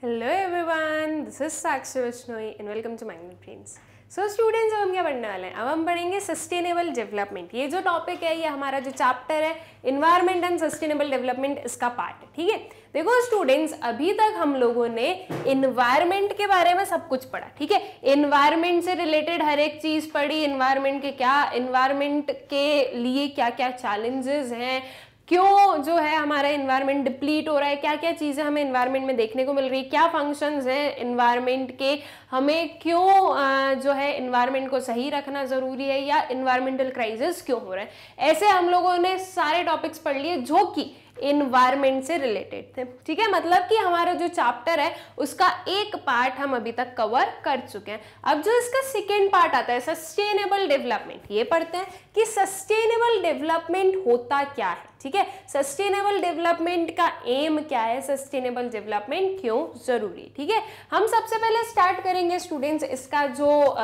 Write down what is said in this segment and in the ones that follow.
Hello everyone, this is Sakshi Bishnoi and welcome to Magnet Brains. So students, अब हम क्या पढ़ने वाले हैं? अब हम पढ़ेंगे सस्टेनेबल डेवलपमेंट। ये जो टॉपिक है, ये हमारा जो चैप्टर है इन्वायरमेंट एंड सस्टेनेबल डेवलपमेंट, इसका पार्ट है। ठीक है, देखो स्टूडेंट्स, अभी तक हम लोगों ने इन्वायरमेंट के बारे में सब कुछ पढ़ा। ठीक है, इन्वायरमेंट से रिलेटेड हर एक चीज पढ़ी, इन्वायरमेंट के लिए क्या क्या चैलेंजेस हैं, क्यों जो है हमारा इन्वायरमेंट डिप्लीट हो रहा है, क्या क्या चीजें हमें इन्वायरमेंट में देखने को मिल रही है, क्या फंक्शंस हैं इन्वायरमेंट के, हमें क्यों जो है इन्वायरमेंट को सही रखना जरूरी है, या इन्वायरमेंटल क्राइसिस क्यों हो रहा है। ऐसे हम लोगों ने सारे टॉपिक्स पढ़ लिए जो कि इन्वायरमेंट से रिलेटेड थे। ठीक है, मतलब कि हमारा जो चैप्टर है उसका एक पार्ट हम अभी तक कवर कर चुके हैं। अब जो इसका सेकेंड पार्ट आता है सस्टेनेबल डेवलपमेंट, ये पढ़ते हैं कि सस्टेनेबल डेवलपमेंट होता क्या है। ठीक है, सस्टेनेबल डेवलपमेंट का एम क्या है, सस्टेनेबल डेवलपमेंट क्यों जरूरी है। ठीक है, हम सबसे पहले स्टार्ट करेंगे स्टूडेंट्स इसका जो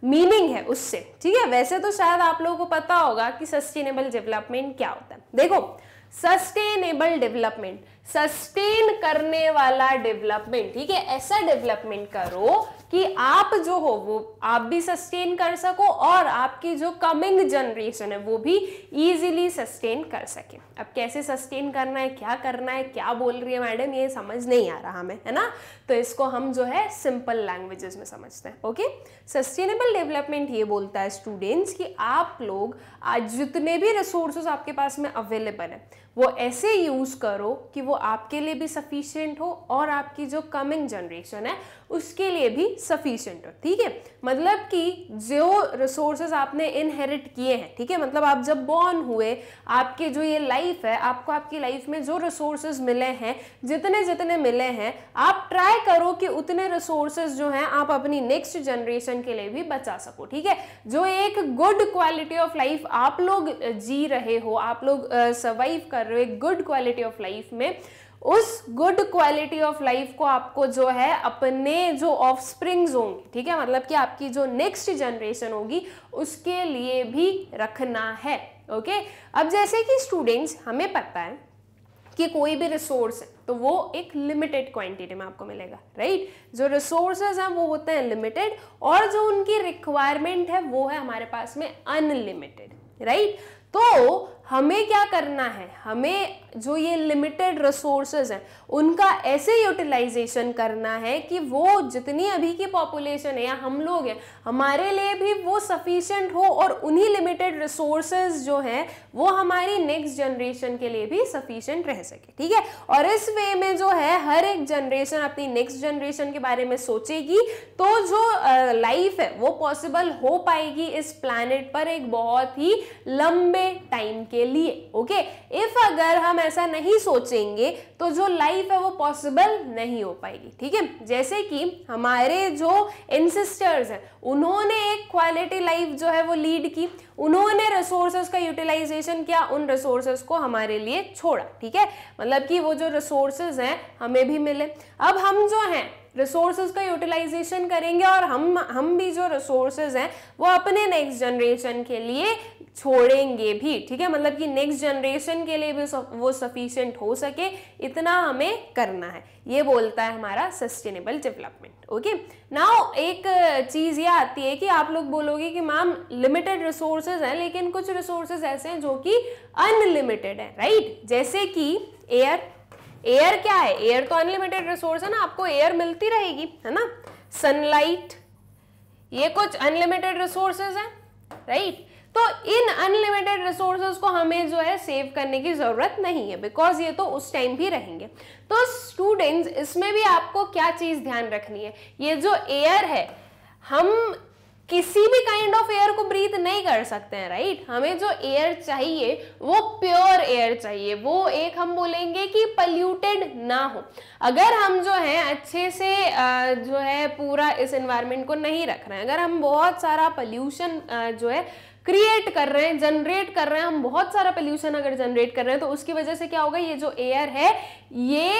मीनिंग है उससे। ठीक है, वैसे तो शायद आप लोगों को पता होगा कि सस्टेनेबल डेवलपमेंट क्या होता है। देखो, सस्टेनेबल डेवलपमेंट, सस्टेन करने वाला डेवलपमेंट। ठीक है, ऐसा डेवलपमेंट करो कि आप जो हो वो आप भी सस्टेन कर सको और आपकी जो कमिंग जनरेशन है वो भी इजीली सस्टेन कर सके। अब कैसे सस्टेन करना है, क्या करना है, क्या बोल रही है मैडम, ये समझ नहीं आ रहा हमें, है ना। तो इसको हम जो है सिंपल लैंग्वेजेस में समझते हैं। ओके, सस्टेनेबल डेवलपमेंट ये बोलता है स्टूडेंट्स कि आप लोग आज जितने भी रिसोर्सेज आपके पास में अवेलेबल है वो ऐसे यूज करो कि वो आपके लिए भी सफिशिएंट हो और आपकी जो कमिंग जनरेशन है उसके लिए भी सफिशिएंट हो। ठीक है, मतलब कि जो रिसोर्सेज आपने इनहेरिट किए हैं, ठीक है, मतलब आप जब बॉर्न हुए, आपके जो ये लाइफ है, आपको आपकी लाइफ में जो रिसोर्सेज मिले हैं, जितने जितने मिले हैं, आप ट्राई करो कि उतने रिसोर्सेज जो हैं आप अपनी नेक्स्ट जनरेशन के लिए भी बचा सको। ठीक है, जो एक गुड क्वालिटी ऑफ लाइफ आप लोग जी रहे हो, आप लोग सर्वाइव कर रहे हो एक गुड क्वालिटी ऑफ लाइफ में, उस गुड क्वालिटी ऑफ लाइफ को आपको जो है अपने जो ऑफस्प्रिंग्स होंगे, ठीक है, मतलब कि आपकी जो नेक्स्ट जनरेशन होगी उसके लिए भी रखना है। ओके, अब जैसे कि स्टूडेंट्स हमें पता है कि कोई भी रिसोर्स है तो वो एक लिमिटेड क्वांटिटी में आपको मिलेगा, राइट। जो रिसोर्सेज हैं वो होते हैं लिमिटेड और जो उनकी रिक्वायरमेंट है वो है हमारे पास में अनलिमिटेड, राइट। तो हमें क्या करना है, हमें जो ये लिमिटेड रिसोर्सेज हैं उनका ऐसे यूटिलाइजेशन करना है कि वो जितनी अभी की पॉपुलेशन है या हम लोग हैं हमारे लिए भी वो सफिशिएंट हो और उन्हीं लिमिटेड रिसोर्सेज जो हैं वो हमारी नेक्स्ट जनरेशन के लिए भी सफिशिएंट रह सके। ठीक है, और इस वे में जो है हर एक जनरेशन अपनी नेक्स्ट जनरेशन के बारे में सोचेगी तो जो लाइफ है वो पॉसिबल हो पाएगी इस प्लैनेट पर एक बहुत ही लंबे टाइम के लिए। ओके, इफ अगर हम ऐसा नहीं सोचेंगे तो जो लाइफ है वो पॉसिबल नहीं हो पाएगी। ठीक है, जैसे कि हमारे जो एंसेस्टर्स हैं उन्होंने एक क्वालिटी लाइफ जो है वो लीड की, उन्होंने रिसोर्सेज का यूटिलाइजेशन किया, उन रिसोर्सेज को हमारे लिए छोड़ा। ठीक है, मतलब कि वो जो रिसोर्सेज हैं हमें भी मिले, अब हम जो हैं रिसोर्सेज का यूटिलाइजेशन करेंगे और हम भी जो रिसोर्सेज हैं वो अपने नेक्स्ट जनरेशन के लिए छोड़ेंगे भी। ठीक है, मतलब कि नेक्स्ट जनरेशन के लिए भी वो सफिशिएंट हो सके, इतना हमें करना है, ये बोलता है हमारा सस्टेनेबल डेवलपमेंट। ओके, नाउ एक चीज ये आती है कि आप लोग बोलोगे कि मैम लिमिटेड रिसोर्सेज हैं लेकिन कुछ रिसोर्सेज ऐसे हैं जो कि अनलिमिटेड है, राइट। जैसे कि एयर क्या है, एयर तो अनलिमिटेड रिसोर्स है ना, आपको एयर मिलती रहेगी, है ना। सनलाइट, ये कुछ अनलिमिटेड रिसोर्सेज हैं, राइट। तो इन अनलिमिटेड रिसोर्सेज को हमें जो है सेव करने की जरूरत नहीं है बिकॉज ये तो उस टाइम भी रहेंगे। तो स्टूडेंट्स, इसमें भी आपको क्या चीज ध्यान रखनी है, ये जो एयर है हम किसी भी काइंड ऑफ एयर को ब्रीथ नहीं कर सकते हैं, राइट। हमें जो एयर चाहिए वो प्योर एयर चाहिए, वो एक हम बोलेंगे कि पल्यूटेड ना हो। अगर हम जो है अच्छे से जो है पूरा इस एनवायरनमेंट को नहीं रख रहे हैं, अगर हम बहुत सारा पल्यूशन जो है क्रिएट कर रहे हैं, जनरेट कर रहे हैं, हम बहुत सारा पोल्यूशन अगर जनरेट कर रहे हैं तो उसकी वजह से क्या होगा, ये जो एयर है ये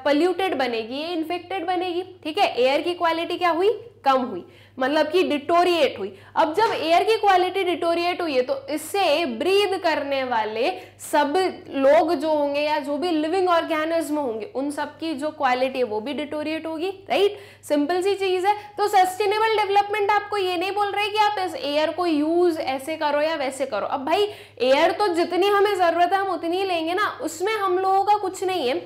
पोल्यूटेड बनेगी, ये इन्फेक्टेड बनेगी, ठीक है। एयर की क्वालिटी क्या हुई, कम हुई, मतलब कि डिटोरिएट हुई। अब जब एयर की क्वालिटी डिटोरिएट हुई है तो इससे ब्रीद करने वाले सब लोग जो होंगे या जो भी लिविंग ऑर्गेनिज्म होंगे उन सब की जो क्वालिटी है वो भी डिटोरिएट होगी, राइट। सिंपल सी चीज है। तो सस्टेनेबल डेवलपमेंट आपको ये नहीं बोल रहे कि आप इस एयर को यूज ऐसे करो या वैसे करो। अब भाई एयर तो जितनी हमें जरूरत है हम उतनी ही लेंगे ना, उसमें हम लोगों का कुछ नहीं है।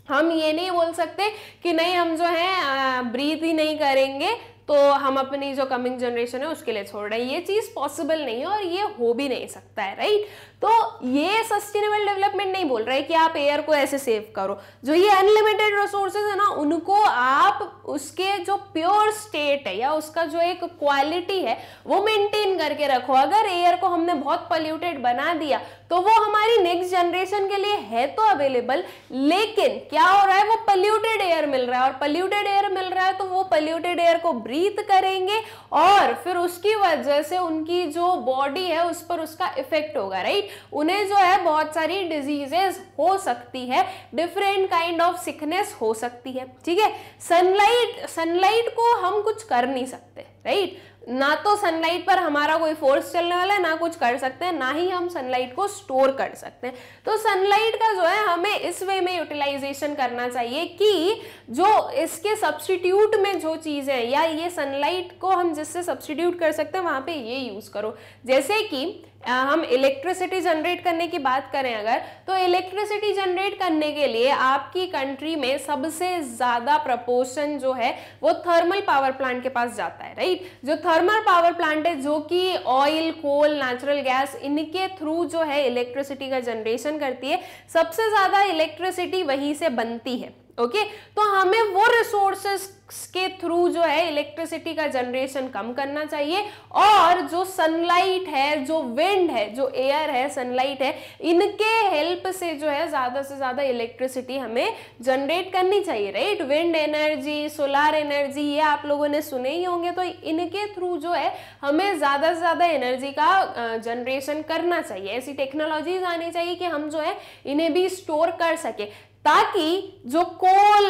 हम ये नहीं बोल सकते कि नहीं हम जो है ब्रीथ ही नहीं करेंगे तो हम अपनी जो कमिंग जनरेशन है उसके लिए छोड़ रहे हैं, ये चीज पॉसिबल नहीं है और ये हो भी नहीं सकता है, राइट। तो ये सस्टेनेबल डेवलपमेंट नहीं बोल रहा है कि आप एयर को ऐसे सेव करो। जो ये अनलिमिटेड रिसोर्सेज है ना उनको आप उसके जो प्योर स्टेट है या उसका जो एक क्वालिटी है वो मेंटेन करके रखो। अगर एयर को हमने बहुत पोल्यूटेड बना दिया तो वो हमारी नेक्स्ट जनरेशन के लिए है तो अवेलेबल, लेकिन क्या हो रहा है, वो पोल्यूटेड एयर मिल रहा है और पोल्यूटेड एयर मिल रहा है तो वो पोल्यूटेड एयर को ब्रीथ करेंगे और फिर उसकी वजह से उनकी जो बॉडी है उस पर उसका इफेक्ट होगा, राइट। उन्हें जो है बहुत सारी डिजीजेस हो सकती है, डिफरेंट काइंड ऑफ सिकनेस हो सकती है, ठीक है। सनलाइट को हम कुछ कर नहीं सकते, राइट। ना तो सनलाइट पर हमारा कोई फोर्स चलने वाला है, ना कुछ कर सकते हैं, ना ही हम सनलाइट को स्टोर कर सकते हैं। तो सनलाइट का जो है हमें इस वे में यूटिलाइजेशन करना चाहिए कि जो इसके सब्स्टिट्यूट में जो चीज है या ये सनलाइट को हम जिससे सब्स्टिट्यूट कर सकते हैं वहां पे ये यूज करो। जैसे कि हम इलेक्ट्रिसिटी जनरेट करने की बात करें अगर, तो इलेक्ट्रिसिटी जनरेट करने के लिए आपकी कंट्री में सबसे ज्यादा प्रपोर्शन जो है वो थर्मल पावर प्लांट के पास जाता है, राइट। जो थर्मल पावर प्लांट है जो कि ऑयल, कोल, नेचुरल गैस इनके थ्रू जो है इलेक्ट्रिसिटी का जनरेशन करती है, सबसे ज्यादा इलेक्ट्रिसिटी वहीं से बनती है, ओके। तो हमें वो रिसोर्सेस के थ्रू जो है इलेक्ट्रिसिटी का जनरेशन कम करना चाहिए और जो सनलाइट है, जो विंड है, जो एयर है, सनलाइट है, इनके हेल्प से जो है ज्यादा से ज्यादा इलेक्ट्रिसिटी हमें जनरेट करनी चाहिए, right. Wind energy, solar energy ये आप लोगों ने सुने ही होंगे। तो इनके थ्रू जो है हमें ज्यादा से ज्यादा एनर्जी का जनरेशन करना चाहिए। ऐसी टेक्नोलॉजीज आनी चाहिए कि हम जो है इन्हें भी स्टोर कर सके, ताकि जो कोल,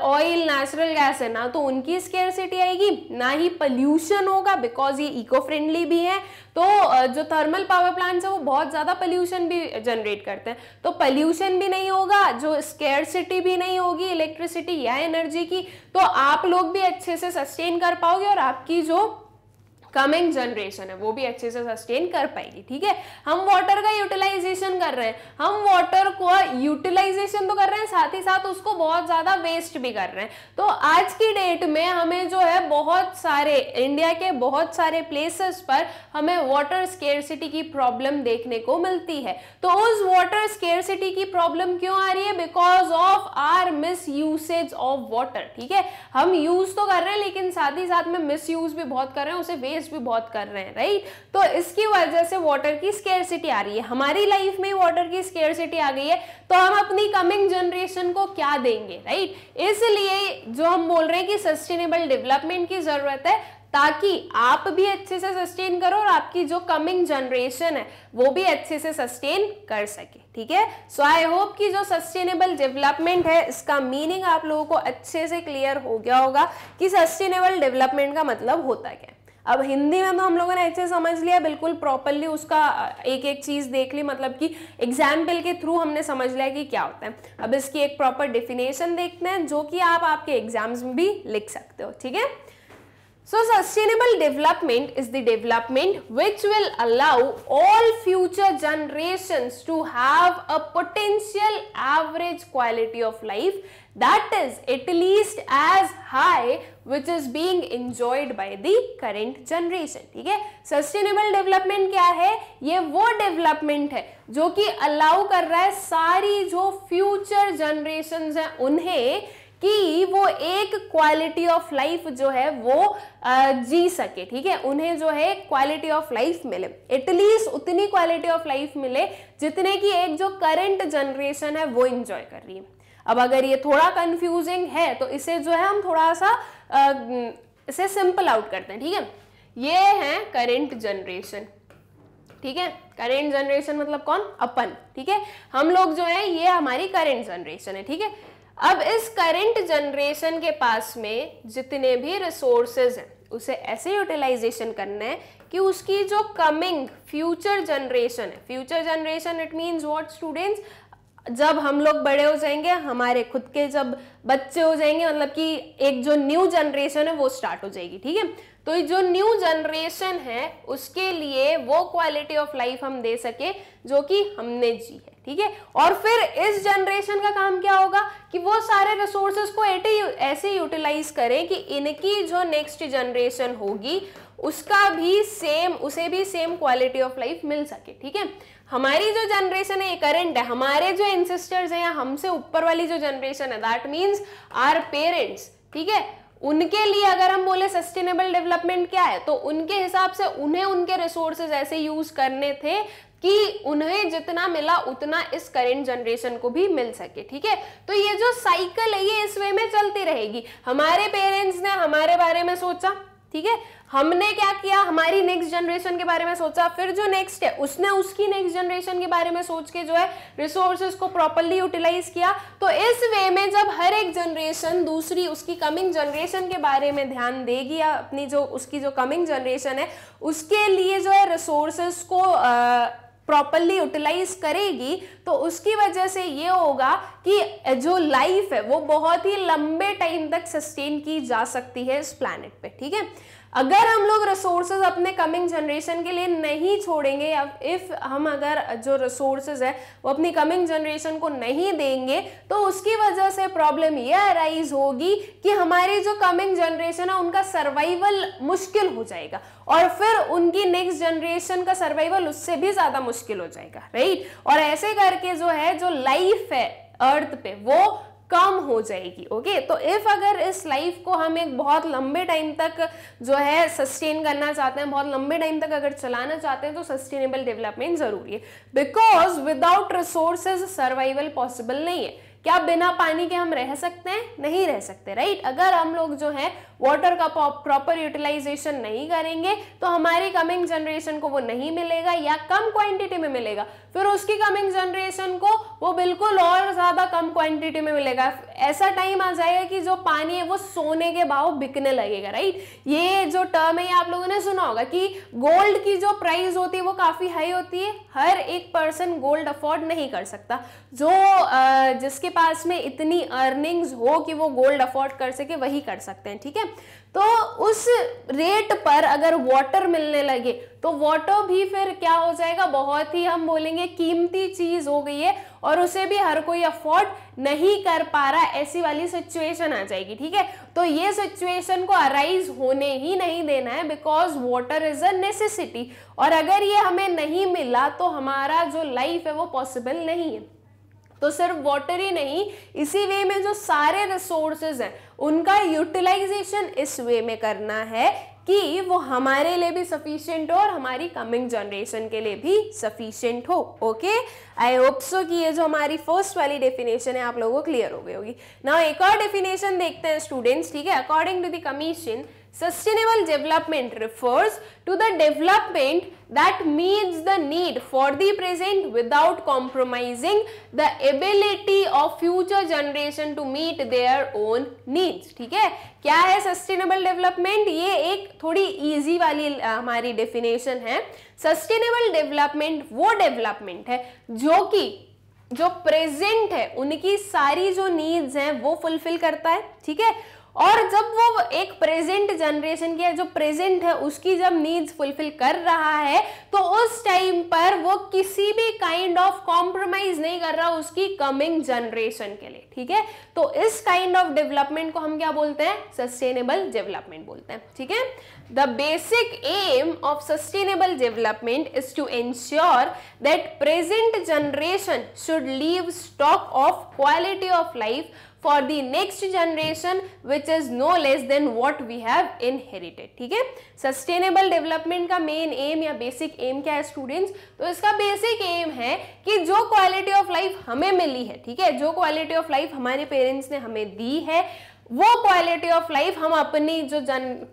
ऑयल, नेचुरल गैस है ना तो उनकी स्केर्सिटी आएगी, ना ही पोल्यूशन होगा बिकॉज ये इको फ्रेंडली भी है। तो जो थर्मल पावर प्लांट्स है वो बहुत ज्यादा पोल्यूशन भी जनरेट करते हैं, तो पोल्यूशन भी नहीं होगा, जो स्केर्सिटी भी नहीं होगी इलेक्ट्रिसिटी या एनर्जी की, तो आप लोग भी अच्छे से सस्टेन कर पाओगे और आपकी जो कमिंग जनरेशन है वो भी अच्छे से सस्टेन कर पाएगी, ठीक है। हम वाटर का यूटिलाइजेशन कर रहे हैं, हम वाटर को यूटिलाइजेशन तो कर रहे हैं, साथ ही साथ उसको बहुत ज्यादा वेस्ट भी कर रहे हैं। तो आज की डेट में हमें जो है बहुत सारे इंडिया के बहुत सारे प्लेसेस पर हमें वाटर स्केर्सिटी की प्रॉब्लम देखने को मिलती है। तो उस वाटर स्केर्सिटी की प्रॉब्लम क्यों आ रही है? Because of our misusage of water, ठीक है। हम यूज तो कर रहे हैं लेकिन साथ ही साथ में मिस यूज भी बहुत कर रहे हैं, उसे वेस्ट भी बहुत कर रहे हैं, राइट। तो इसकी वजह से वाटर की स्केर्सिटी आ रही है। हमारी लाइफ में वाटर की स्केर्सिटी आ गई है तो हम अपनी कमिंग जनरेशन को क्या देंगे, राइट। इसलिए जो हम बोल रहे हैं कि सस्टेनेबल डेवलपमेंट की जरूरत है ताकि आप भी अच्छे से सस्टेन करो और आपकी जो कमिंग जनरेशन है वो भी अच्छे से सस्टेन कर सके, ठीक है। सो आई होप कि जो सस्टेनेबल डेवलपमेंट है इसका मीनिंग आप लोगों को अच्छे से क्लियर हो गया होगा कि सस्टेनेबल डेवलपमेंट का मतलब होता क्या है। अब हिंदी में तो हम लोगों ने अच्छे समझ लिया, बिल्कुल प्रॉपरली उसका एक एक चीज देख ली, मतलब कि एग्जाम्पल के थ्रू हमने समझ लिया कि क्या होता है। अब इसकी एक प्रॉपर डेफिनेशन देखते हैं जो कि आप आपके एग्जाम्स में भी लिख सकते हो, ठीक है। So sustainable development is the development which will allow all future generations to have a potential average quality of life that is at least as high which is being enjoyed by the current generation, ठीक है। Sustainable development क्या है? ये वो development है जो कि allow कर रहा है सारी जो future generations हैं उन्हें कि वो एक क्वालिटी ऑफ लाइफ जो है वो जी सके, ठीक है। उन्हें जो है क्वालिटी ऑफ लाइफ मिले, एटलीस्ट उतनी क्वालिटी ऑफ लाइफ मिले जितने की एक जो करंट जनरेशन है वो एंजॉय कर रही है। अब अगर ये थोड़ा कंफ्यूजिंग है तो इसे जो है हम थोड़ा सा इसे सिंपल आउट करते हैं, ठीक है। ये है करंट जनरेशन, ठीक है। करेंट जनरेशन मतलब कौन? अपन, ठीक है। हम लोग जो है ये हमारी करेंट जनरेशन है, ठीक है। अब इस करेंट जनरेशन के पास में जितने भी रिसोर्सेज हैं उसे ऐसे यूटिलाइजेशन करना है कि उसकी जो कमिंग फ्यूचर जनरेशन है, future generation it means what students, जब हम लोग बड़े हो जाएंगे, हमारे खुद के जब बच्चे हो जाएंगे, मतलब कि एक जो न्यू जनरेशन है वो स्टार्ट हो जाएगी, ठीक है। तो जो न्यू जनरेशन है उसके लिए वो क्वालिटी ऑफ लाइफ हम दे सके जो कि हमने जी है, ठीक है। और फिर इस जनरेशन का काम क्या होगा कि वो सारे रिसोर्सेज को ऐसे यूटिलाइज करें कि इनकी जो नेक्स्ट जनरेशन होगी उसका भी सेम, उसे भी सेम क्वालिटी ऑफ लाइफ मिल सके, ठीक है। हमारी जो जनरेशन है ये करंट है, हमारे जो एंसेस्टर्स हैं या हमसे ऊपर वाली जो जनरेशन है दैट मीन्स आवर पेरेंट्स, ठीक है, उनके लिए अगर हम बोले सस्टेनेबल डेवलपमेंट क्या है तो उनके हिसाब से उन्हें उनके रिसोर्सेज ऐसे यूज करने थे कि उन्हें जितना मिला उतना इस करेंट जनरेशन को भी मिल सके, ठीक है। तो ये जो साइकिल है ये इस वे में चलती रहेगी। हमारे पेरेंट्स ने हमारे बारे में सोचा, ठीक है, हमने क्या किया, हमारी नेक्स्ट जनरेशन के बारे में सोचा, फिर जो नेक्स्ट है उसने उसकी नेक्स्ट जनरेशन के बारे में सोच के जो है रिसोर्सेज को प्रॉपर्ली यूटिलाइज किया। तो इस वे में जब हर एक जनरेशन दूसरी उसकी कमिंग जनरेशन के बारे में ध्यान देगी या अपनी जो उसकी जो कमिंग जनरेशन है उसके लिए जो है रिसोर्सेज को प्रॉपर्ली यूटिलाइज करेगी, तो उसकी वजह से ये होगा कि जो लाइफ है वो बहुत ही लंबे टाइम तक सस्टेन की जा सकती है इस प्लैनेट पे, ठीक है। अगर हम लोग रिसोर्सेज अपने कमिंग जनरेशन के लिए नहीं छोड़ेंगे या इफ हम अगर जो रिसोर्सेज है वो अपनी कमिंग जनरेशन को नहीं देंगे तो उसकी वजह से प्रॉब्लम ये अराइज होगी कि हमारी जो कमिंग जनरेशन है उनका सर्वाइवल मुश्किल हो जाएगा और फिर उनकी नेक्स्ट जनरेशन का सर्वाइवल उससे भी ज्यादा मुश्किल हो जाएगा, राइट। और ऐसे करके जो है जो लाइफ है अर्थ पे वो कम हो जाएगी, ओके। तो इफ अगर इस लाइफ को हम एक बहुत लंबे टाइम तक जो है सस्टेन करना चाहते हैं, बहुत लंबे टाइम तक अगर चलाना चाहते हैं तो सस्टेनेबल डेवलपमेंट जरूरी है, because without resources survival possible नहीं है। क्या बिना पानी के हम रह सकते हैं? नहीं रह सकते, राइट। अगर हम लोग जो है वाटर का प्रॉपर यूटिलाइजेशन नहीं करेंगे तो हमारी कमिंग जनरेशन को वो नहीं मिलेगा या कम क्वांटिटी में मिलेगा, फिर उसकी कमिंग जनरेशन को वो बिल्कुल और ज्यादा कम क्वांटिटी में मिलेगा। ऐसा टाइम आ जाएगा कि जो पानी है वो सोने के भाव बिकने लगेगा, राइट। ये जो टर्म है आप लोगों ने सुना होगा कि गोल्ड की जो प्राइस होती है वो काफी हाई होती है, हर एक पर्सन गोल्ड अफोर्ड नहीं कर सकता। जो जिसके पास में इतनी अर्निंग्स हो कि वो गोल्ड अफोर्ड कर सके वही कर सकते हैं, ठीक है। तो उस रेट पर अगर वाटर मिलने लगे तो वाटर भी फिर क्या हो जाएगा, बहुत ही हम बोलेंगे कीमती चीज हो गई है और उसे भी हर कोई अफोर्ड नहीं कर पा रहा, ऐसी वाली सिचुएशन आ जाएगी, ठीक है। तो ये सिचुएशन को अराइज होने ही नहीं देना है, because water is a necessity और अगर ये हमें नहीं मिला तो हमारा जो लाइफ है वो पॉसिबल नहीं है। तो सिर्फ वाटर ही नहीं, इसी वे में जो सारे रिसोर्सेज हैं उनका यूटिलाइजेशन इस वे में करना है कि वो हमारे लिए भी सफिशिएंट हो और हमारी कमिंग जनरेशन के लिए भी सफिशिएंट हो, ओके। आई होप सो कि ये जो हमारी फर्स्ट वाली डेफिनेशन है आप लोगों को क्लियर हो गई होगी। नाउ एक और डेफिनेशन देखते हैं स्टूडेंट्स, ठीक है। According to the commission, sustainable development refers to the development that meets the need for the present without compromising the ability of future generation to meet their own needs, ठीक है। क्या है sustainable development? ये एक थोड़ी easy वाली हमारी definition है। सस्टेनेबल डेवलपमेंट वो डेवलपमेंट है जो कि जो प्रेजेंट है उनकी सारी जो नीड्स हैं वो फुलफिल करता है, ठीक है। और जब वो एक प्रेजेंट जनरेशन की जो प्रेजेंट है उसकी जब नीड्स फुलफिल कर रहा है तो उस टाइम पर वो किसी भी काइंड ऑफ कॉम्प्रोमाइज नहीं कर रहा उसकी कमिंग जनरेशन के लिए, ठीक है। तो इस काइंड ऑफ डेवलपमेंट को हम क्या बोलते हैं? सस्टेनेबल डेवलपमेंट बोलते हैं, ठीक है। The basic aim of sustainable development is to ensure that present generation should leave stock of quality of life for the next generation which is no less than what we have inherited, ठीक है। Sustainable development का main M या basic M क्या है students? तो इसका basic M है कि जो क्वालिटी ऑफ लाइफ हमें मिली है, ठीक है, जो क्वालिटी ऑफ लाइफ हमारे पेरेंट्स ने हमें दी है वो क्वालिटी ऑफ लाइफ हम अपनी जो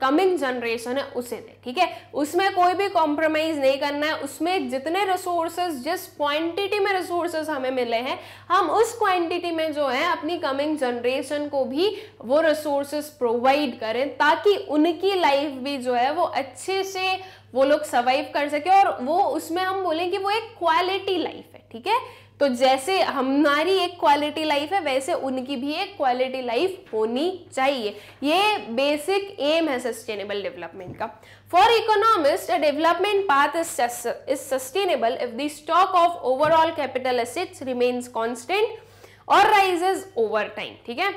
कमिंग जनरेशन है उसे दें, ठीक है। उसमें कोई भी कॉम्प्रोमाइज नहीं करना है, उसमें जितने रिसोर्सेज, जिस क्वांटिटी में रिसोर्सेज हमें मिले हैं, हम उस क्वांटिटी में जो है अपनी कमिंग जनरेशन को भी वो रिसोर्सेज प्रोवाइड करें, ताकि उनकी लाइफ भी जो है वो अच्छे से वो लोग सर्वाइव कर सके, और वो उसमें हम बोलें कि वो एक क्वालिटी लाइफ है, ठीक है। तो जैसे हमारी एक क्वालिटी लाइफ है, वैसे उनकी भी एक क्वालिटी लाइफ होनी चाहिए। ये बेसिक एम है सस्टेनेबल डेवलपमेंट का। For economist, a development path is sustainable if the stock of overall capital assets remains constant और राइजेस ओवर टाइम, ठीक है।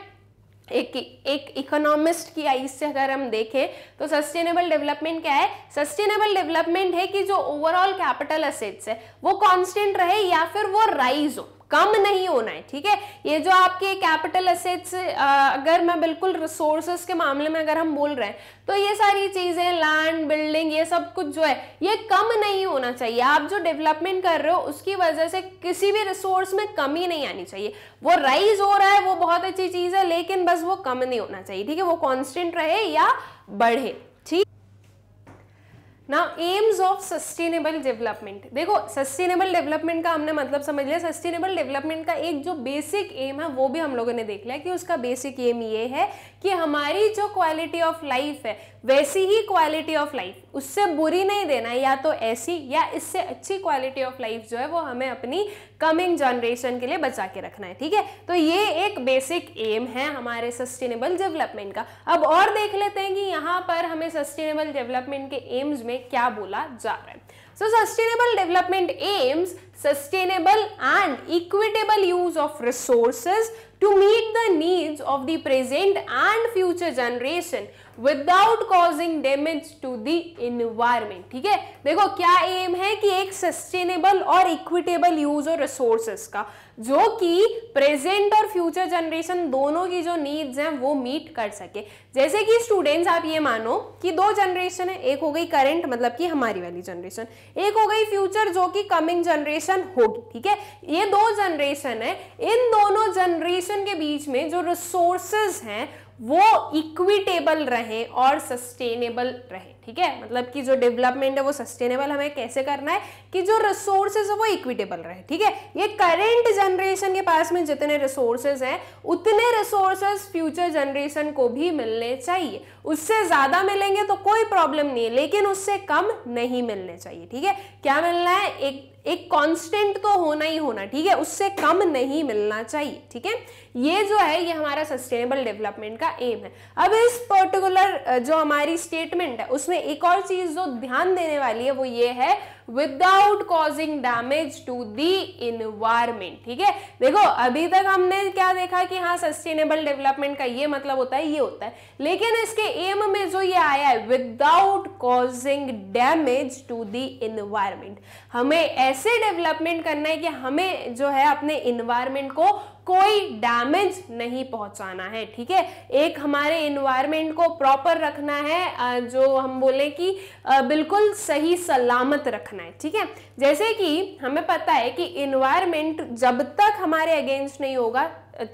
एक इकोनॉमिस्ट की आइज से अगर हम देखें तो सस्टेनेबल डेवलपमेंट क्या है? सस्टेनेबल डेवलपमेंट है कि जो ओवरऑल कैपिटल एसेट्स है वो कांस्टेंट रहे या फिर वो राइज हो, कम नहीं होना है, ठीक है। ये जो आपके कैपिटल एसेट्स, अगर मैं बिल्कुल रिसोर्सेस के मामले में अगर हम बोल रहे हैं तो ये सारी चीजें, लैंड, बिल्डिंग, ये सब कुछ जो है ये कम नहीं होना चाहिए। आप जो डेवलपमेंट कर रहे हो उसकी वजह से किसी भी रिसोर्स में कमी नहीं आनी चाहिए। वो राइज हो रहा है वो बहुत अच्छी चीज है, लेकिन बस वो कम नहीं होना चाहिए, ठीक है। वो कांस्टेंट रहे या बढ़े, ठीक। Now AIIMS of sustainable development. देखो सस्टेनेबल डेवलपमेंट का हमने मतलब समझ लिया। सस्टेनेबल डेवलपमेंट का एक जो बेसिक एम है वो भी हम लोगों ने देख लिया कि उसका बेसिक एम ये है कि हमारी जो क्वालिटी ऑफ लाइफ है वैसी ही क्वालिटी ऑफ लाइफ, उससे बुरी नहीं देना है, या तो ऐसी या इससे अच्छी क्वालिटी ऑफ लाइफ जो है वो हमें अपनी कमिंग जनरेशन के लिए बचा के रखना है, ठीक है। तो ये एक बेसिक एम है हमारे सस्टेनेबल डेवलपमेंट का। अब और देख लेते हैं कि यहाँ पर हमें सस्टेनेबल डेवलपमेंट के एम्स में क्या बोला जा रहा है। So sustainable development aims sustainable and equitable use of resources to meet the needs of the present and future generation without causing damage to the environment, ठीक है। देखो क्या एम है कि एक सस्टेनेबल और इक्विटेबल यूज ऑफ रिसोर्सेस का, जो कि प्रेजेंट और फ्यूचर जनरेशन दोनों की जो नीड्स हैं वो मीट कर सके। जैसे कि स्टूडेंट्स आप ये मानो कि दो जनरेशन है, एक हो गई करंट मतलब कि हमारी वाली जनरेशन, एक हो गई फ्यूचर जो कि कमिंग जनरेशन होगी, ठीक है। ये दो जनरेशन है, इन दोनों जनरेशन के बीच में जो रिसोर्सेज हैं वो इक्विटेबल रहे और सस्टेनेबल रहे, ठीक है। मतलब कि जो डेवलपमेंट है वो सस्टेनेबल हमें कैसे करना है कि जो रिसोर्सेज है वो इक्विटेबल रहे, ठीक है। ये करेंट जनरेशन के पास में जितने रिसोर्सेज हैं उतने रिसोर्सेज फ्यूचर जनरेशन को भी मिलने चाहिए। उससे ज्यादा मिलेंगे तो कोई प्रॉब्लम नहीं है, लेकिन उससे कम नहीं मिलने चाहिए, ठीक है। क्या मिलना है? एक कांस्टेंट तो होना ही होना, ठीक है, उससे कम नहीं मिलना चाहिए, ठीक है। ये जो है ये हमारा सस्टेनेबल डेवलपमेंट का एम है। अब इस पर्टिकुलर जो हमारी स्टेटमेंट है उसमें एक और चीज जो ध्यान देने वाली है वो ये है without causing damage to the environment, ठीक है। देखो अभी तक हमने क्या देखा कि हाँ सस्टेनेबल डेवलपमेंट का ये मतलब होता है, ये होता है, लेकिन इसके एम में जो ये आया है without causing damage to the environment, हमें ऐसे डेवलपमेंट करना है कि हमें जो है अपने इन्वायरमेंट को कोई डैमेज नहीं पहुंचाना है, ठीक है। एक हमारे इन्वायरमेंट को प्रॉपर रखना है, जो हम बोले कि बिल्कुल सही सलामत रखना है, ठीक है। जैसे कि हमें पता है कि इन्वायरमेंट जब तक हमारे अगेंस्ट नहीं होगा,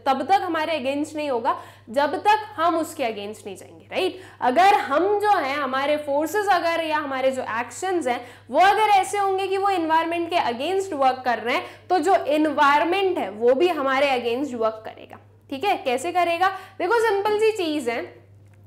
तब तक हमारे अगेंस्ट नहीं होगा जब तक हम उसके अगेंस्ट नहीं जाएंगे, राइट। अगर हम जो है हमारे फोर्सेस अगर या हमारे जो एक्शंस हैं वो अगर ऐसे होंगे कि वो इन्वायरमेंट के अगेंस्ट वर्क कर रहे हैं, तो जो इन्वायरमेंट है वो भी हमारे अगेंस्ट वर्क करेगा, ठीक है। कैसे करेगा? देखो सिंपल सी चीज है,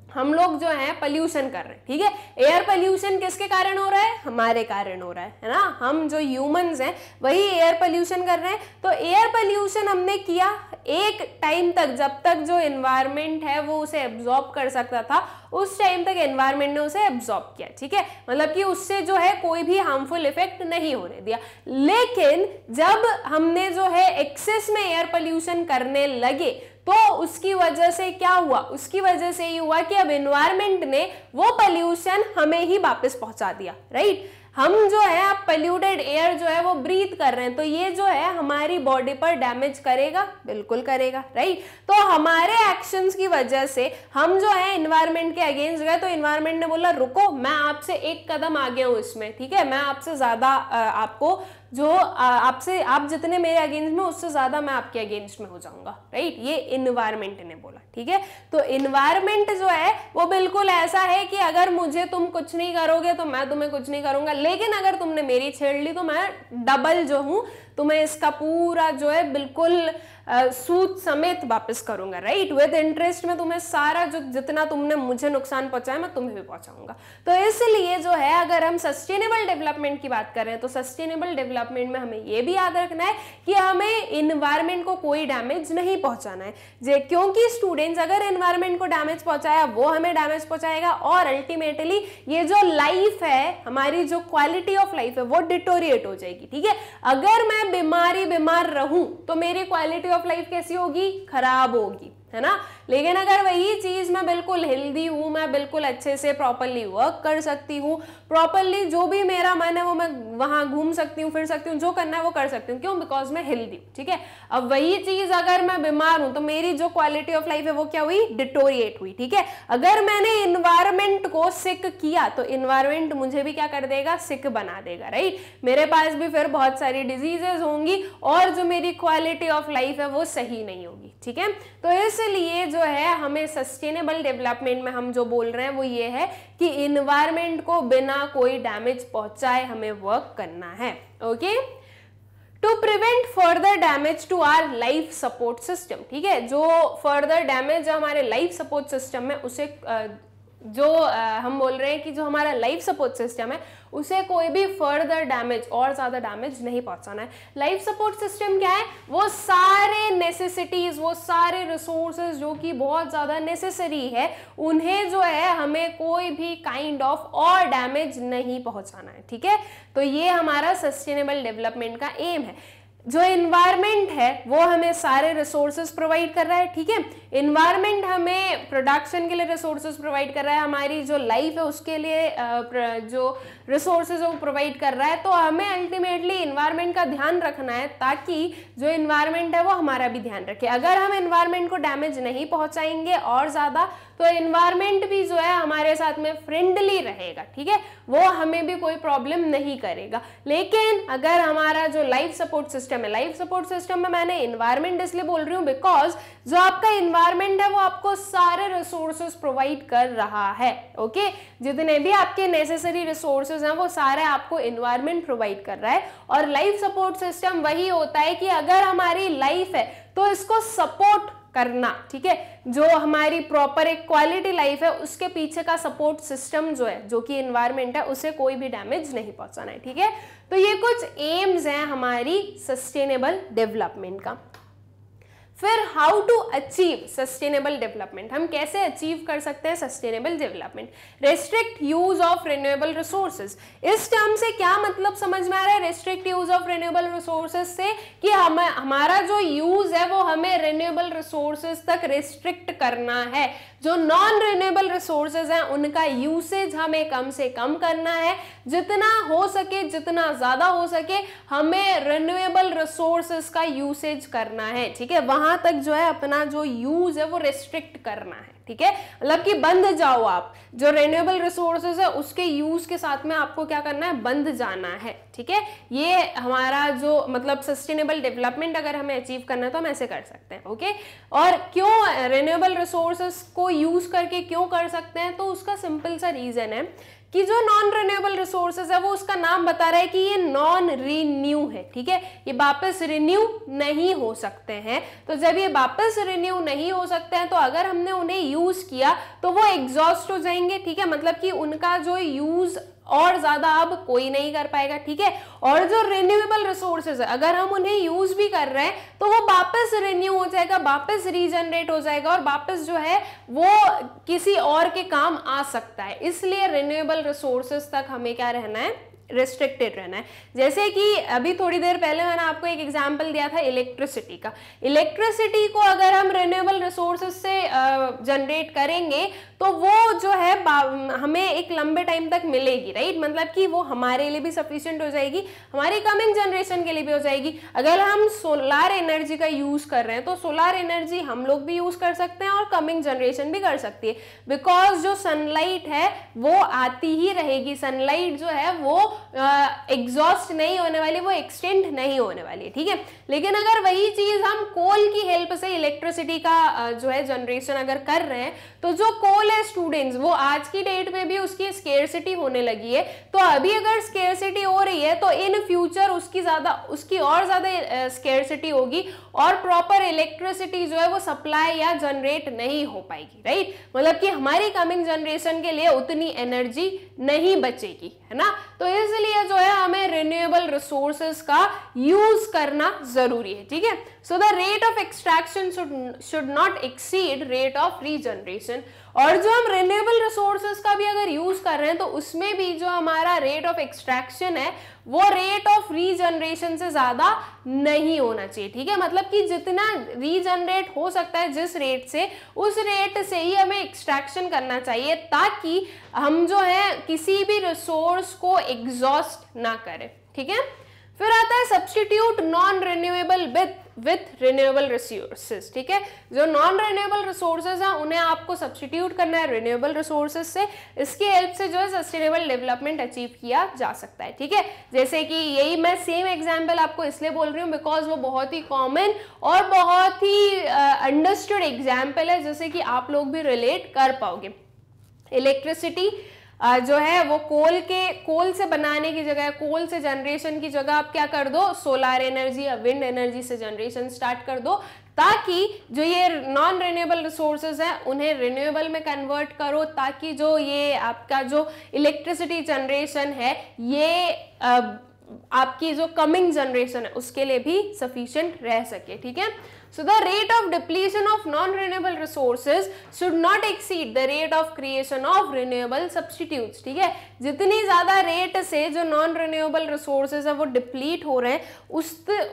हम लोग जो है पॉल्यूशन कर रहे हैं, ठीक है। एयर पॉल्यूशन किसके कारण हो रहा है? हमारे कारण हो रहा है ना। हम जो ह्यूमंस हैं वही एयर पॉल्यूशन कर रहे हैं। तो एयर पॉल्यूशन हमने किया एक टाइम तक, जब तक जो एनवायरनमेंट है वो उसे एब्जॉर्ब कर सकता था, उस टाइम तक एनवायरनमेंट ने उसे एब्जॉर्ब किया, ठीक है। मतलब कि उससे जो है कोई भी हार्मफुल इफेक्ट नहीं होने दिया। लेकिन जब हमने जो है एक्सेस में एयर पॉल्यूशन करने लगे तो उसकी वजह से क्या हुआ? उसकी वजह से ये हुआ कि अब एनवायरनमेंट ने वो पॉल्यूशन हमें ही वापस पहुंचा दिया, राइट। हम जो है अब पोल्यूटेड एयर जो है वो ब्रीथ कर रहे हैं, तो ये जो है हमारी बॉडी पर डैमेज करेगा, बिल्कुल करेगा, राइट। तो हमारे एक्शंस की वजह से हम जो है एनवायरनमेंट के अगेंस्ट गए, तो एनवायरनमेंट ने बोला रुको, मैं आपसे एक कदम आगे हूं इसमें, ठीक है, मैं आपसे ज्यादा आपको जो आपसे आप जितने मेरे अगेंस्ट में उससे ज्यादा मैं आपके अगेंस्ट में हो जाऊंगा, राइट। ये इन्वायरमेंट ने बोला, ठीक है। तो इन्वायरमेंट जो है वो बिल्कुल ऐसा है कि अगर मुझे तुम कुछ नहीं करोगे तो मैं तुम्हें कुछ नहीं करूंगा, लेकिन अगर तुमने मेरी छेड़ ली तो मैं डबल जो हूं तुम्हें इसका पूरा जो है बिल्कुल सूद समेत वापस करूंगा, राइट। विद इंटरेस्ट में तुम्हें सारा जो जितना तुमने मुझे नुकसान पहुंचाया मैं तुम्हें भी पहुंचाऊंगा। तो इसलिए जो है अगर हम सस्टेनेबल डेवलपमेंट की बात कर रहे हैं तो सस्टेनेबल डेवलपमेंट में हमें ये भी याद रखना है कि हमें इन्वायरमेंट को कोई डैमेज नहीं पहुंचाना है, क्योंकि स्टूडेंट्स अगर इन्वायरमेंट को डैमेज पहुंचाया वो हमें डैमेज पहुंचाएगा और अल्टीमेटली ये जो लाइफ है, हमारी जो क्वालिटी ऑफ लाइफ है वो डिटोरिएट हो जाएगी, ठीक है। अगर मैं बीमार रहूं तो मेरी क्वालिटी ऑफ लाइफ कैसी होगी, खराब होगी, है ना। लेकिन अगर वही चीज मैं बिल्कुल हेल्दी हूं, मैं बिल्कुल अच्छे से प्रॉपरली वर्क कर सकती हूँ, प्रॉपरली जो भी मेरा मन है वो मैं वहां घूम सकती हूँ, फिर सकती हूँ, जो करना है वो कर सकती हूँ, क्यों, बिकॉज मैं हेल्दी हूँ, ठीक है। अब वही चीज अगर मैं बीमार हूं तो मेरी जो क्वालिटी ऑफ लाइफ है वो क्या हुई, डिटोरिएट हुई, ठीक है। अगर मैंने इन्वायरमेंट को सिक किया तो इन्वायरमेंट मुझे भी क्या कर देगा, सिक बना देगा, राइट। मेरे पास भी फिर बहुत सारी डिजीजेस होंगी और जो मेरी क्वालिटी ऑफ लाइफ है वो सही नहीं होगी, ठीक है। तो इसलिए जो है हमें सस्टेनेबल डेवलपमेंट में हम जो बोल रहे हैं वो ये है कि इन्वायरमेंट को बिना कोई डैमेज पहुंचाए हमें वर्क करना है, okay. To prevent further damage to our life support system, ठीक है। जो फर्दर डैमेज हमारे लाइफ सपोर्ट सिस्टम में उसे हम बोल रहे हैं कि जो हमारा लाइफ सपोर्ट सिस्टम है उसे कोई भी फर्दर डैमेज और ज्यादा डैमेज नहीं पहुंचाना है। लाइफ सपोर्ट सिस्टम क्या है, वो सारे नेसेसिटीज, वो सारे रिसोर्सेज जो कि बहुत ज्यादा नेसेसरी है, उन्हें जो है हमें कोई भी काइंड ऑफ और डैमेज नहीं पहुंचाना है, ठीक है। तो ये हमारा सस्टेनेबल डेवलपमेंट का एम है। जो इन्वायरमेंट है वो हमें सारे रिसोर्सेज प्रोवाइड कर रहा है, ठीक है। इन्वायरमेंट हमें प्रोडक्शन के लिए रिसोर्सेज प्रोवाइड कर रहा है, हमारी जो लाइफ है उसके लिए जो रिसोर्सेज वो प्रोवाइड कर रहा है। तो हमें अल्टीमेटली इन्वायरमेंट का ध्यान रखना है ताकि जो इन्वायरमेंट है वो हमारा भी ध्यान रखे। अगर हम इन्वायरमेंट को डैमेज नहीं पहुंचाएंगे और ज्यादा तो इन्वायरमेंट भी जो है हमारे साथ में फ्रेंडली रहेगा, ठीक है, वो हमें भी कोई प्रॉब्लम नहीं करेगा। लेकिन अगर हमारा जो लाइफ सपोर्ट सिस्टम है, लाइफ सपोर्ट सिस्टम में मैंने इन्वायरमेंट इसलिए बोल रही हूँ बिकॉज जो आपका इन्वायरमेंट है वो आपको सारे रिसोर्सेज प्रोवाइड कर रहा है, ओके। जितने भी आपके नेसेसरी रिसोर्सेज हैं वो सारे आपको इन्वायरमेंट प्रोवाइड कर रहा है। और लाइफ सपोर्ट सिस्टम वही होता है कि अगर हमारी लाइफ है तो इसको सपोर्ट करना, ठीक है। जो हमारी प्रॉपर एक क्वालिटी लाइफ है उसके पीछे का सपोर्ट सिस्टम जो है, जो कि एनवायरनमेंट है, उसे कोई भी डैमेज नहीं पहुंचाना है, ठीक है। तो ये कुछ एम्स हैं हमारी सस्टेनेबल डेवलपमेंट का। फिर how to achieve sustainable development, हम कैसे अचीव कर सकते हैं sustainable development. Restrict use of renewable resources, इस टर्म से क्या मतलब समझ में आ रहा है। Restrict use of renewable resources से कि हमारा जो यूज है वो हमें रिन्यूएबल रिसोर्सेज तक रिस्ट्रिक्ट करना है। जो नॉन रिन्यूएबल रिसोर्सेज हैं उनका यूसेज हमें कम से कम करना है, जितना हो सके, जितना ज्यादा हो सके हमें रिन्यूएबल रिसोर्सेज का यूसेज करना है, ठीक है। वहां तक जो है अपना जो यूज है वो रेस्ट्रिक्ट करना है, ठीक है। मतलब कि बंद जाओ आप, जो रिन्यूएबल रिसोर्सेज है उसके यूज के साथ में आपको क्या करना है, बंद जाना है, ठीक है। ये हमारा जो मतलब सस्टेनेबल डेवलपमेंट अगर हमें अचीव करना है तो हम ऐसे कर सकते हैं, ओके। और क्यों रिन्यूएबल रिसोर्सेज को यूज करके क्यों कर सकते हैं, तो उसका सिंपल सा रीजन है कि जो नॉन रिन्यूएबल रिसोर्सेज है वो उसका नाम बता रहा है कि ये नॉन रिन्यू है, ठीक है। ये वापस रिन्यू नहीं हो सकते हैं। तो जब ये वापस रिन्यू नहीं हो सकते हैं तो अगर हमने उन्हें यूज किया तो वो एग्जॉस्ट हो जाएंगे, ठीक है। मतलब कि उनका जो यूज और ज्यादा अब कोई नहीं कर पाएगा, ठीक है। और जो रिन्यूएबल रिसोर्सेज है अगर हम उन्हें यूज भी कर रहे हैं तो वो वापस रिन्यू हो जाएगा, वापस रीजनरेट हो जाएगा और वापस जो है वो किसी और के काम आ सकता है। इसलिए रिन्यूएबल रिसोर्सेज तक हमें क्या रहना है, रेस्ट्रिक्टेड रहना है। जैसे कि अभी थोड़ी देर पहले मैंने आपको एक एग्जांपल दिया था इलेक्ट्रिसिटी का। इलेक्ट्रिसिटी को अगर हम रिन्यूएबल रिसोर्सेज से जनरेट करेंगे तो वो जो है हमें एक लंबे टाइम तक मिलेगी, राइट। मतलब कि वो हमारे लिए भी सफिशिएंट हो जाएगी, हमारी कमिंग जनरेशन के लिए भी हो जाएगी। अगर हम सोलार एनर्जी का यूज कर रहे हैं तो सोलार एनर्जी हम लोग भी यूज कर सकते हैं और कमिंग जनरेशन भी कर सकती है, बिकॉज जो सनलाइट है वो आती ही रहेगी। सनलाइट जो है वो एग्जॉस्ट नहीं होने वाली, वो एक्सटेंड नहीं होने वाली है, ठीक है। लेकिन अगर वही चीज हम कोल की हेल्प से इलेक्ट्रिसिटी का जो है जनरेशन अगर कर रहे हैं, तो जो कोल है स्टूडेंट्स, वो आज की डेट में भी उसकी स्केर्सिटी होने लगी है। तो अभी अगर स्केर्सिटी हो रही है तो इन फ्यूचर उसकी और ज्यादा स्केर्सिटी होगी और प्रॉपर इलेक्ट्रिसिटी जो है वो सप्लाई या जनरेट नहीं हो पाएगी, राइट। मतलब कि हमारी कमिंग जनरेशन के लिए उतनी एनर्जी नहीं बचेगी, है ना। तो इसलिए जो है हमें रिन्यूएबल रिसोर्सेज का यूज करना जरूरी है, ठीक है। So the rate of extraction should not exceed rate of regeneration. और जो हम रिन्यूएबल रिसोर्सेज का भी अगर यूज कर रहे हैं तो उसमें भी जो हमारा रेट ऑफ एक्सट्रैक्शन है वो रेट ऑफ रीजनरेशन से ज्यादा नहीं होना चाहिए, ठीक है। मतलब कि जितना रीजनरेट हो सकता है जिस रेट से, उस रेट से ही हमें एक्सट्रैक्शन करना चाहिए, ताकि हम जो है किसी भी रिसोर्स को एग्जॉस्ट ना करें, ठीक है। फिर आता है substitute non renewable with renewable resources, ठीक है। जो नॉन रिन्यूएबल रिसोर्सेज हैं उन्हें आपको सब्स्टिट्यूट करना है रिन्यूएबल रिसोर्सेज से। इसकी हेल्प से जो है सस्टेनेबल डेवलपमेंट अचीव किया जा सकता है, ठीक है। जैसे कि यही मैं सेम एग्जांपल आपको इसलिए बोल रही हूँ बिकॉज वो बहुत ही कॉमन और बहुत ही अंडरस्टूड एग्जाम्पल है, जैसे कि आप लोग भी रिलेट कर पाओगे। इलेक्ट्रिसिटी जो है वो कोल से बनाने की जगह, कोल से जनरेशन की जगह आप क्या कर दो, सोलर एनर्जी या विंड एनर्जी से जनरेशन स्टार्ट कर दो, ताकि जो ये नॉन रिन्यूएबल रिसोर्सेज हैं उन्हें रिन्यूएबल में कन्वर्ट करो, ताकि जो ये आपका जो इलेक्ट्रिसिटी जनरेशन है ये आपकी जो कमिंग जनरेशन है उसके लिए भी सफिशिएंट रह सके, ठीक है। So the rate of depletion of non-renewable resources should not exceed the rate of creation of renewable substitutes, ठीक है। जितनी ज्यादा रेट से जो नॉन रिन्यूएबल रिसोर्सेज है वो डिप्लीट हो रहे हैं,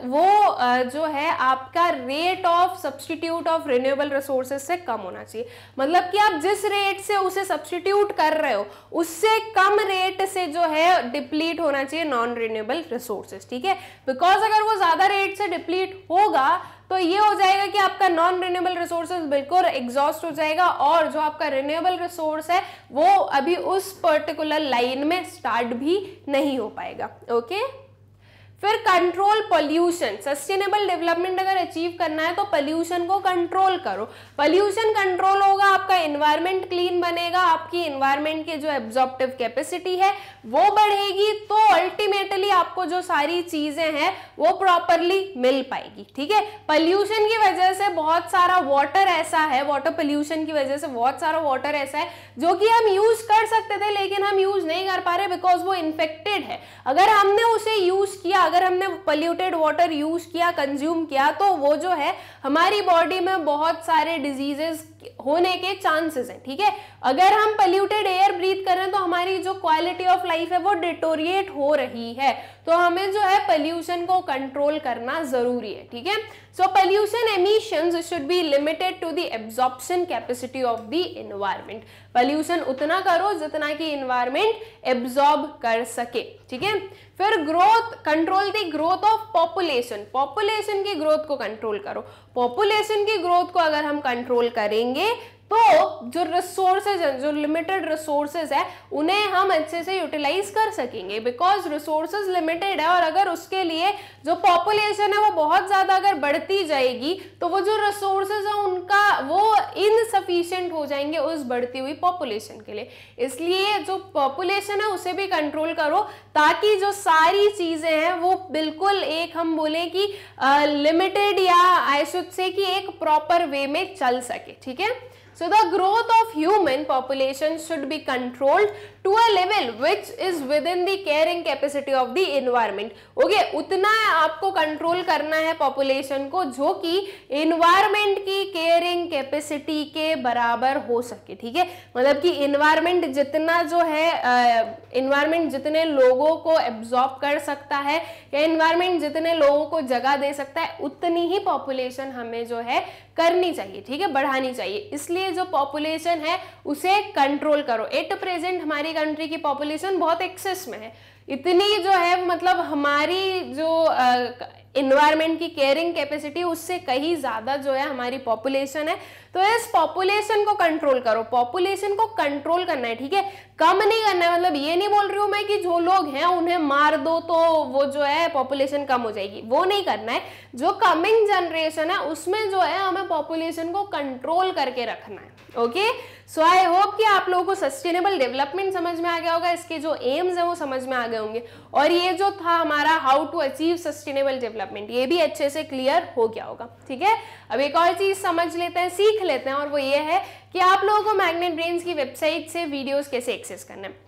वो जो है आपका rate of substitute of renewable resources से कम होना चाहिए। मतलब कि आप जिस रेट से उसे सब्स्टिट्यूट कर रहे हो उससे कम रेट से जो है डिप्लीट होना चाहिए नॉन रिन्यूएबल रिसोर्सेज, ठीक है। बिकॉज अगर वो ज्यादा रेट से डिप्लीट होगा तो ये हो जाएगा कि आपका नॉन रिन्यूएबल रिसोर्सेज बिल्कुल एग्जॉस्ट हो जाएगा और जो आपका रिन्यूएबल रिसोर्स है वो अभी उस पर्टिकुलर लाइन में स्टार्ट भी नहीं हो पाएगा, ओके। फिर कंट्रोल पोल्यूशन। सस्टेनेबल डेवलपमेंट अगर अचीव करना है तो पोल्यूशन को कंट्रोल करो। पोल्यूशन कंट्रोल होगा, आपका एनवायरनमेंट क्लीन बनेगा, आपकी एनवायरनमेंट की जो एब्जॉर्प्टिव कैपेसिटी है वो बढ़ेगी, तो अल्टीमेटली आपको जो सारी चीजें हैं वो प्रॉपरली मिल पाएगी, ठीक है। पोल्यूशन की वजह से बहुत सारा वाटर ऐसा है, वाटर पोल्यूशन की वजह से बहुत सारा वाटर ऐसा है जो कि हम यूज कर सकते थे लेकिन हम यूज नहीं कर पा रहे बिकॉज वो इन्फेक्टेड है। अगर हमने उसे यूज किया, अगर हमने पोल्यूटेड वाटर यूज किया, कंज्यूम किया, तो वो जो है हमारी बॉडी में बहुत सारे डिजीजेस होने के चांसेस हैं, ठीक है। अगर हम पोल्यूटेड एयर ब्रीथ कर रहे हैं तो हमारी जो क्वालिटी ऑफ लाइफ है वो डिटोरिएट हो रही है, तो हमें जो है पोल्यूशन को कंट्रोल करना जरूरी है, ठीक है। So pollution emissions should be limited to the absorption capacity of the environment. Pollution उतना करो जितना कि एनवायरनमेंट एब्जॉर्ब कर सके, ठीक है। फिर growth, control the growth of population. Population की ग्रोथ को कंट्रोल करो। पॉपुलेशन की ग्रोथ को अगर हम कंट्रोल करेंगे तो जो रिसोर्सेज है, जो लिमिटेड रिसोर्सेज है, उन्हें हम अच्छे से यूटिलाइज कर सकेंगे बिकॉज रिसोर्सेज लिमिटेड है। और अगर उसके लिए जो पॉपुलेशन है वो बहुत ज्यादा अगर बढ़ती जाएगी तो वो जो रिसोर्सेज है उनका वो इनसफिशिएंट हो जाएंगे उस बढ़ती हुई पॉपुलेशन के लिए। इसलिए जो पॉपुलेशन है उसे भी कंट्रोल करो ताकि जो सारी चीजें हैं वो बिल्कुल एक हम बोले कि लिमिटेड या आई शुड से कि एक प्रॉपर वे में चल सके, ठीक है। So the growth of human population should be controlled to a level which is within the carrying capacity of the environment. Okay, उतना आपको कंट्रोल करना है पॉपुलेशन को जो कि एनवायरमेंट की केयरिंग कैपेसिटी के बराबर हो सके, ठीक है। मतलब कि एनवायरमेंट जितना जो है एनवायरमेंट जितने लोगों को एब्जॉर्ब कर सकता है या एनवायरमेंट जितने लोगों को जगह दे सकता है उतनी ही पॉपुलेशन हमें जो है करनी चाहिए, ठीक है, बढ़ानी चाहिए। इसलिए जो पॉपुलेशन है उसे कंट्रोल करो। एट प्रेजेंट हमारी कंट्री की पॉपुलेशन बहुत एक्सेस में है, इतनी जो है मतलब हमारी जो इन्वायरमेंट की केयरिंग कैपेसिटी उससे कहीं ज्यादा जो है हमारी पॉपुलेशन है। तो इस पॉपुलेशन को कंट्रोल करो, पॉपुलेशन को कंट्रोल करना है, ठीक है, कम नहीं करना है। मतलब ये नहीं बोल रही हूं मैं कि जो लोग हैं उन्हें मार दो तो वो जो है पॉपुलेशन कम हो जाएगी, वो नहीं करना है। जो कमिंग जनरेशन है उसमें जो है हमें पॉपुलेशन को कंट्रोल करके रखना है। ओके, सो आई होप कि आप लोगों को सस्टेनेबल डेवलपमेंट समझ में आ गया होगा, इसके जो एम्स है वो समझ में आ गए होंगे, और ये जो था हमारा how to achieve sustainable development ये भी अच्छे से क्लियर हो गया होगा। ठीक है, अब एक और चीज समझ लेते हैं, सीख लेते हैं, और वो ये है कि आप लोगों को मैग्नेट ब्रेन्स की वेबसाइट से वीडियोस कैसे एक्सेस करना है।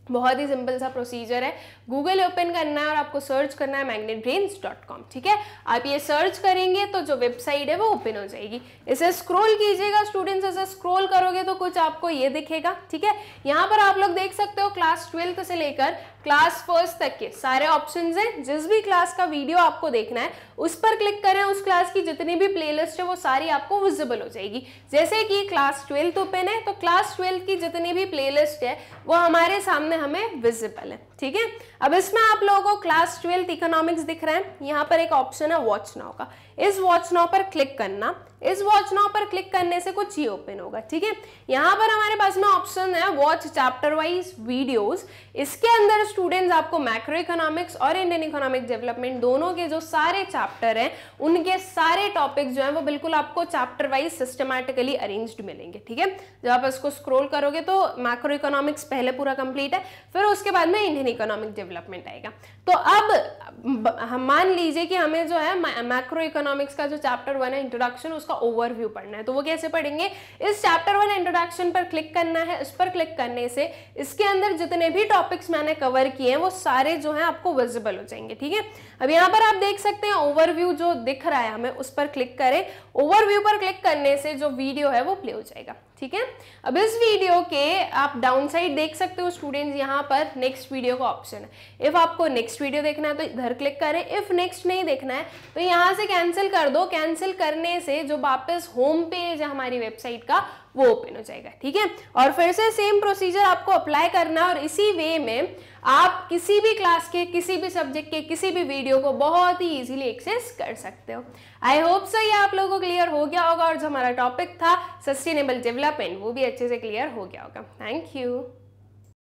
बहुत ही सिंपल सा प्रोसीजर है, गूगल ओपन करना है और आपको सर्च करना है magnetbrains.com। ठीक है, आप ये सर्च करेंगे तो जो वेबसाइट है वो ओपन हो जाएगी। इसे स्क्रॉल कीजिएगा स्टूडेंट्स, ऐसे स्क्रॉल करोगे तो कुछ आपको ये दिखेगा। ठीक है, यहाँ पर आप लोग देख सकते हो क्लास 12 से लेकर क्लास 1 तक के सारे ऑप्शंस हैं। जिस भी क्लास का वीडियो आपको देखना है उस पर क्लिक करें, उस क्लास की जितनी भी प्लेलिस्ट है वो सारी आपको विजिबल हो जाएगी। जैसे कि क्लास 12 ओपन है तो क्लास 12 की जितनी भी प्लेलिस्ट है वो हमारे सामने हमें विजिबल है। ठीक है, अब इसमें आप लोगों को क्लास 12 इकोनॉमिक्स दिख रहा है, यहाँ पर एक ऑप्शन है वॉच नाउ का, इस वॉच नाउ पर क्लिक करना। इस वॉच नाउ पर क्लिक करने से कुछ ही ओपन होगा। ठीक है, यहाँ पर हमारे पास में ऑप्शन है वॉच चैप्टर वाइज वीडियोस। इसके अंदर स्टूडेंट्स आपको मैक्रो इकोनॉमिक्स और इंडियन इकोनॉमिक डेवलपमेंट दोनों के जो सारे चैप्टर हैं उनके सारे टॉपिक जो हैं वो बिल्कुल आपको चैप्टर वाइज सिस्टमैटिकली अरेंज्ड मिलेंगे। ठीक है, जब आप इसको स्क्रॉल करोगे तो मैक्रो इकोनॉमिक्स पहले पूरा कंप्लीट है, फिर उसके बाद में इंडियन इकोनॉमिक डेवलपमेंट आएगा। तो अब हम मान लीजिए कि हमें जो है मैक्रो इकोनॉमिक्स का जो चैप्टर 1 है इंट्रोडक्शन, उसका ओवरव्यू पढ़ना है। तो वो कैसे पढ़ेंगे, इस चैप्टर 1 इंट्रोडक्शन पर क्लिक करना है। इस पर क्लिक करने से इसके अंदर जितने भी टॉपिक्स मैंने कवर किए हैं वो सारे जो है आपको विजिबल हो जाएंगे। ठीक है, अब यहाँ पर आप देख सकते हैं ओवरव्यू जो दिख रहा है हमें, उस पर क्लिक करें। ओवरव्यू पर क्लिक करने से जो वीडियो है वो प्ले हो जाएगा। ठीक है, अब इस वीडियो के आप डाउन साइड देख सकते हो स्टूडेंट्स, यहाँ पर नेक्स्ट वीडियो का ऑप्शन है। इफ आपको नेक्स्ट वीडियो देखना है तो इधर क्लिक करें, इफ नेक्स्ट नहीं देखना है तो यहाँ से कैंसिल कर दो। कैंसिल करने से जो वापस होम पेज है हमारी वेबसाइट का वो ओपन हो जाएगा। ठीक है, और फिर से सेम प्रोसीजर आपको अप्लाई करना है, और इसी वे में आप किसी भी क्लास के किसी भी सब्जेक्ट के किसी भी वीडियो को बहुत ही इजीली एक्सेस कर सकते हो। आई होप सो ये आप लोगों को क्लियर हो गया होगा, और जो हमारा टॉपिक था सस्टेनेबल डेवलपमेंट वो भी अच्छे से क्लियर हो गया होगा। Thank you.